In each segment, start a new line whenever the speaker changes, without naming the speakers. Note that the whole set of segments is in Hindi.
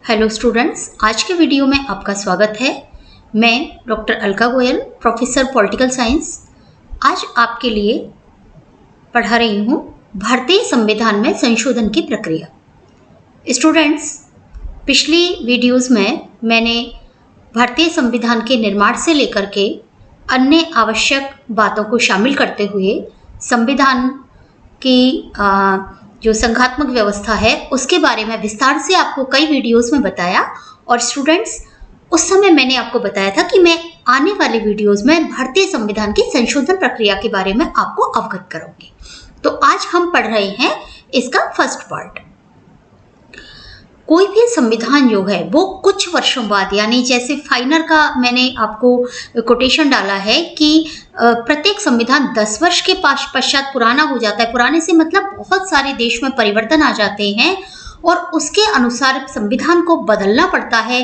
हेलो स्टूडेंट्स, आज के वीडियो में आपका स्वागत है। मैं doctor Alka Goyal, professor political science, आज आपके लिए पढ़ा रही हूँ भारतीय संविधान में संशोधन की प्रक्रिया। स्टूडेंट्स, पिछली वीडियोस में मैंने भारतीय संविधान के निर्माण से लेकर के अन्य आवश्यक बातों को शामिल करते हुए संविधान की जो संघात्मक व्यवस्था है उसके बारे में विस्तार से आपको कई वीडियोस में बताया। और स्टूडेंट्स, उस समय मैंने आपको बताया था कि मैं आने वाले वीडियोस में भारतीय संविधान की संशोधन प्रक्रिया के बारे में आपको अवगत करूंगी। तो आज हम पढ़ रहे हैं इसका फर्स्ट पार्ट। कोई भी संविधान जो है वो कुछ वर्षों बाद, यानी जैसे फाइनर का मैंने आपको कोटेशन डाला है कि प्रत्येक संविधान 10 वर्ष के पश्चात पुराना हो जाता है। पुराने से मतलब बहुत सारे देश में परिवर्तन आ जाते हैं और उसके अनुसार संविधान को बदलना पड़ता है,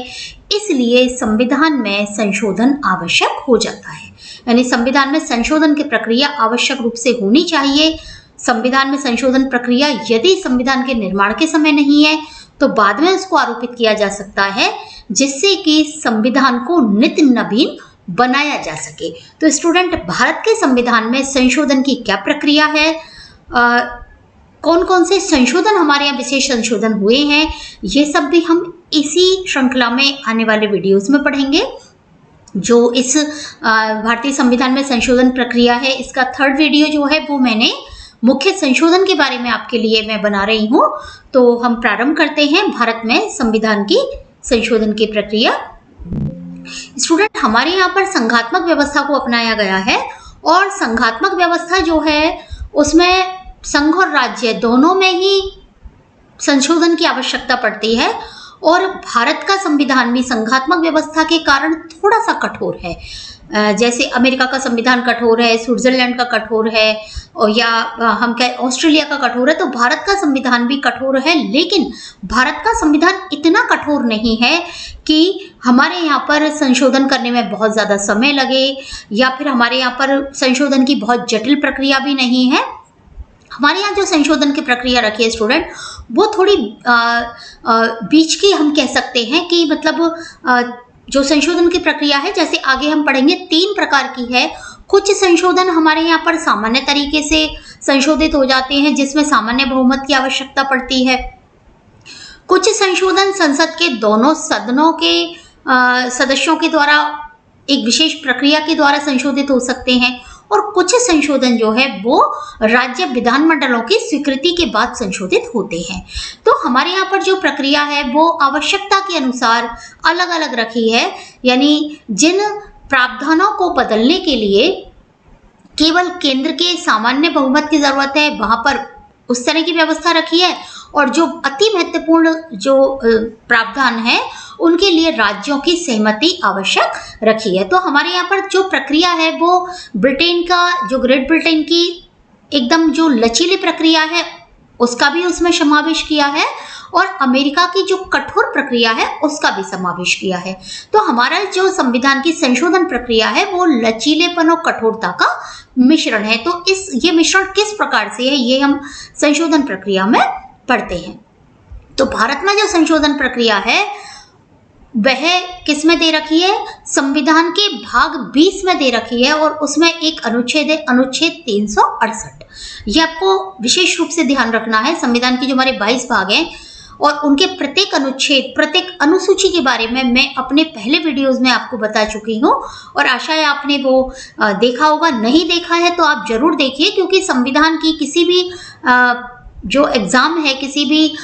इसलिए संविधान में संशोधन आवश्यक हो जाता है। यानी संविधान में संशोधन की प्रक्रिया आवश्यक रूप से होनी चाहिए। संविधान में संशोधन प्रक्रिया यदि संविधान के निर्माण के समय नहीं है तो बाद में उसको आरोपित किया जा सकता है, जिससे कि संविधान को नित्य नवीन बनाया जा सके। तो स्टूडेंट, भारत के संविधान में संशोधन की क्या प्रक्रिया है, कौन कौन से संशोधन हमारे यहाँ विशेष संशोधन हुए हैं, ये सब भी हम इसी श्रृंखला में आने वाले वीडियोस में पढ़ेंगे। जो इस भारतीय संविधान में संशोधन प्रक्रिया है, इसका थर्ड वीडियो जो है वो मैंने मुख्य संशोधन के बारे में आपके लिए मैं बना रही हूँ। तो हम प्रारंभ करते हैं भारत में संविधान की संशोधन की प्रक्रिया। स्टूडेंट, हमारे यहाँ पर संघात्मक व्यवस्था को अपनाया गया है और संघात्मक व्यवस्था जो है उसमें संघ और राज्य दोनों में ही संशोधन की आवश्यकता पड़ती है। और भारत का संविधान भी संघात्मक व्यवस्था के कारण थोड़ा सा कठोर है। जैसे अमेरिका का संविधान कठोर है, स्विट्जरलैंड का कठोर है, और या हम कहें ऑस्ट्रेलिया का कठोर है, तो भारत का संविधान भी कठोर है। लेकिन भारत का संविधान इतना कठोर नहीं है कि हमारे यहाँ पर संशोधन करने में बहुत ज़्यादा समय लगे, या फिर हमारे यहाँ पर संशोधन की बहुत जटिल प्रक्रिया भी नहीं है। हमारे यहाँ जो संशोधन की प्रक्रिया रखी है स्टूडेंट, वो थोड़ी बीच की हम कह सकते हैं कि मतलब जो संशोधन की प्रक्रिया है, जैसे आगे हम पढ़ेंगे, 3 प्रकार की है। कुछ संशोधन हमारे यहाँ पर सामान्य तरीके से संशोधित हो जाते हैं, जिसमें सामान्य बहुमत की आवश्यकता पड़ती है। कुछ संशोधन संसद के दोनों सदनों के सदस्यों के द्वारा एक विशेष प्रक्रिया के द्वारा संशोधित हो सकते हैं, और कुछ संशोधन जो है वो राज्य विधानमंडलों की स्वीकृति के बाद संशोधित होते हैं। तो हमारे यहाँ पर जो प्रक्रिया है वो आवश्यकता के अनुसार अलग अलग रखी है। यानी जिन प्रावधानों को बदलने के लिए केवल केंद्र के सामान्य बहुमत की जरूरत है, वहां पर उस तरह की व्यवस्था रखी है, और जो अति महत्वपूर्ण जो प्रावधान है उनके लिए राज्यों की सहमति आवश्यक रखी है। तो हमारे यहाँ पर जो प्रक्रिया है वो ब्रिटेन का, जो ग्रेट ब्रिटेन की एकदम जो लचीली प्रक्रिया है उसका भी उसमें समावेश किया है, और अमेरिका की जो कठोर प्रक्रिया है उसका भी समावेश किया है। तो हमारा जो संविधान की संशोधन प्रक्रिया है वो लचीलेपन और कठोरता का मिश्रण है। तो ये मिश्रण किस प्रकार से है, ये हम संशोधन प्रक्रिया में पढ़ते हैं। तो भारत में जो संशोधन प्रक्रिया है वह किस में दे रखी है, संविधान के भाग 20 में दे रखी है, और उसमें एक अनुच्छेद है, अनुच्छेद 368। ये आपको विशेष रूप से ध्यान रखना है। संविधान के जो हमारे 22 भाग हैं और उनके प्रत्येक अनुच्छेद, प्रत्येक अनुसूची के बारे में मैं अपने पहले वीडियोस में आपको बता चुकी हूँ, और आशा है आपने वो देखा होगा। नहीं देखा है तो आप जरूर देखिए, क्योंकि संविधान की किसी भी जो एग्जाम है, किसी भी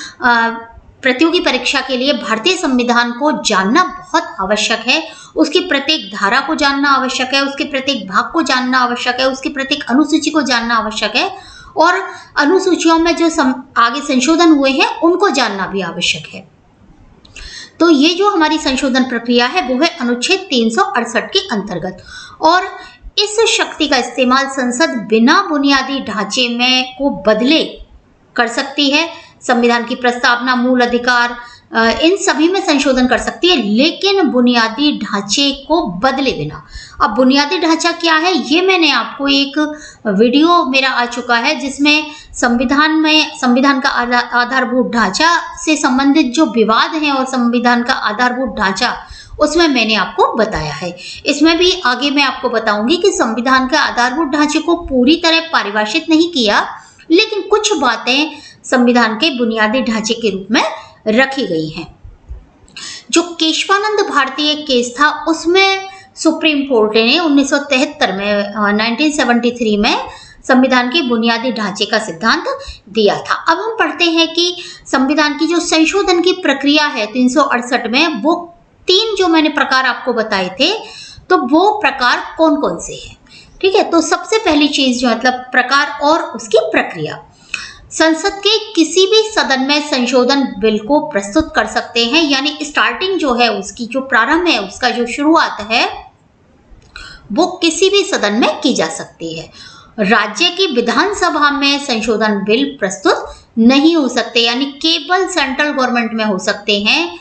प्रतियोगी परीक्षा के लिए भारतीय संविधान को जानना बहुत आवश्यक है। उसकी प्रत्येक धारा को जानना आवश्यक है, उसके प्रत्येक भाग को जानना आवश्यक है, उसकी प्रत्येक अनुसूची को जानना आवश्यक है, और अनुसूचियों में जो आगे संशोधन हुए हैं उनको जानना भी आवश्यक है। तो ये जो हमारी संशोधन प्रक्रिया है वो है अनुच्छेद 368 के अंतर्गत, और इस शक्ति का इस्तेमाल संसद बिना बुनियादी ढांचे में को बदले कर सकती है। संविधान की प्रस्तावना, मूल अधिकार, इन सभी में संशोधन कर सकती है, लेकिन बुनियादी ढांचे को बदले बिना। अब बुनियादी ढांचा क्या है, ये मैंने आपको एक वीडियो मेरा आ चुका है जिसमें संविधान का आधारभूत ढांचा से संबंधित जो विवाद हैं और संविधान का आधारभूत ढांचा, उसमें मैंने आपको बताया है। इसमें भी आगे मैं आपको बताऊंगी कि संविधान के आधारभूत ढांचे को पूरी तरह परिभाषित नहीं किया, लेकिन कुछ बातें संविधान के बुनियादी ढांचे के रूप में रखी गई हैं। जो केशवानंद भारती एक केस था, उसमें सुप्रीम कोर्ट ने 1973 में 1973 में संविधान के बुनियादी ढांचे का सिद्धांत दिया था। अब हम पढ़ते हैं कि संविधान की जो संशोधन की प्रक्रिया है 368 में, वो 3 जो मैंने प्रकार आपको बताए थे, तो वो प्रकार कौन कौन से हैं, ठीक है। तो सबसे पहली चीज जो मतलब प्रकार और उसकी प्रक्रिया, संसद के किसी भी सदन में संशोधन बिल को प्रस्तुत कर सकते हैं, यानी स्टार्टिंग जो है उसकी, जो प्रारंभ है उसका, जो शुरुआत है, वो किसी भी सदन में की जा सकती है। राज्य की विधानसभा में संशोधन बिल प्रस्तुत नहीं हो सकते, यानी केवल सेंट्रल गवर्नमेंट में हो सकते हैं,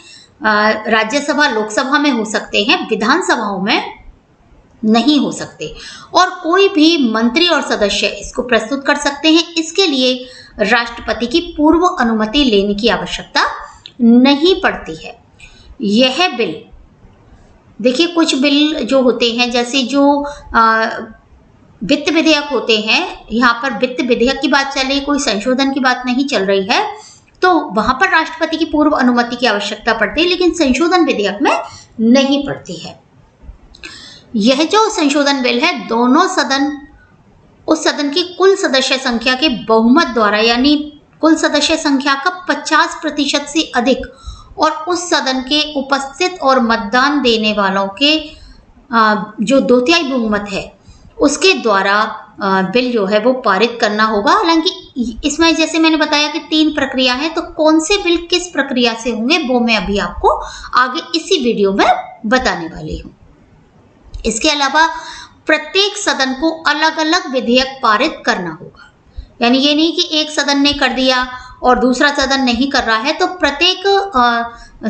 राज्यसभा लोकसभा में हो सकते हैं, विधानसभाओं में नहीं हो सकते। और कोई भी मंत्री और सदस्य इसको प्रस्तुत कर सकते हैं। इसके लिए राष्ट्रपति की पूर्व अनुमति लेने की आवश्यकता नहीं पड़ती है। यह बिल, देखिए कुछ बिल जो होते हैं, जैसे जो वित्त विधेयक होते हैं, यहाँ पर वित्त विधेयक की बात चल रही, कोई संशोधन की बात नहीं चल रही है, तो वहां पर राष्ट्रपति की पूर्व अनुमति की आवश्यकता पड़ती है, लेकिन संशोधन विधेयक में नहीं पड़ती है। यह जो संशोधन बिल है, दोनों सदन, उस सदन की कुल सदस्य संख्या के बहुमत द्वारा, यानी कुल सदस्य संख्या का 50% से अधिक और उस सदन के उपस्थित और मतदान देने वालों के जो 2/3 बहुमत है, उसके द्वारा बिल जो है वो पारित करना होगा। हालांकि इसमें जैसे मैंने बताया कि 3 प्रक्रिया है, तो कौन से बिल किस प्रक्रिया से होंगे वो मैं अभी आपको आगे इसी वीडियो में बताने वाली हूँ। इसके अलावा प्रत्येक सदन को अलग अलग विधेयक पारित करना होगा, यानी ये नहीं कि एक सदन ने कर दिया और दूसरा सदन नहीं कर रहा है, तो प्रत्येक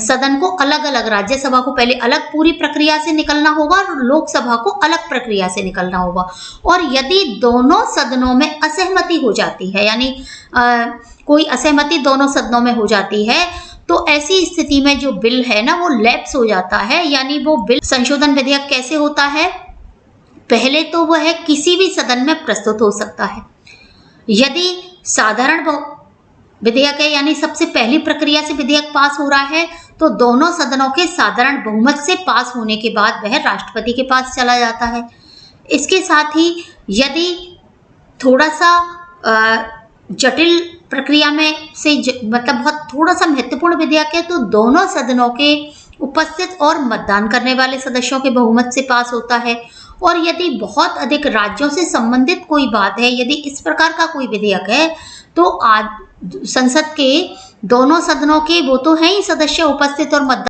सदन को अलग अलग, राज्यसभा को पहले अलग पूरी प्रक्रिया से निकलना होगा और लोकसभा को अलग प्रक्रिया से निकलना होगा। और यदि दोनों सदनों में असहमति हो जाती है, यानी कोई असहमति दोनों सदनों में हो जाती है, तो ऐसी स्थिति में जो बिल है ना, वो लैप्स हो जाता है। यानी वो बिल, संशोधन विधेयक कैसे होता है, पहले तो वह किसी भी सदन में प्रस्तुत हो सकता है। यदि साधारण विधेयक है, यानी सबसे पहली प्रक्रिया से विधेयक पास हो रहा है, तो दोनों सदनों के साधारण बहुमत से पास होने के बाद वह राष्ट्रपति के पास चला जाता है। इसके साथ ही यदि थोड़ा सा जटिल प्रक्रिया में से मतलब बहुत थोड़ा सा महत्वपूर्ण विधेयक है, तो दोनों सदनों के उपस्थित और मतदान करने वाले सदस्यों के बहुमत से पास होता है। और यदि बहुत अधिक राज्यों से संबंधित कोई बात है, यदि इस प्रकार का कोई विधेयक है, तो संसद के दोनों सदनों के वो तो हैं ही सदस्य उपस्थित और मतदान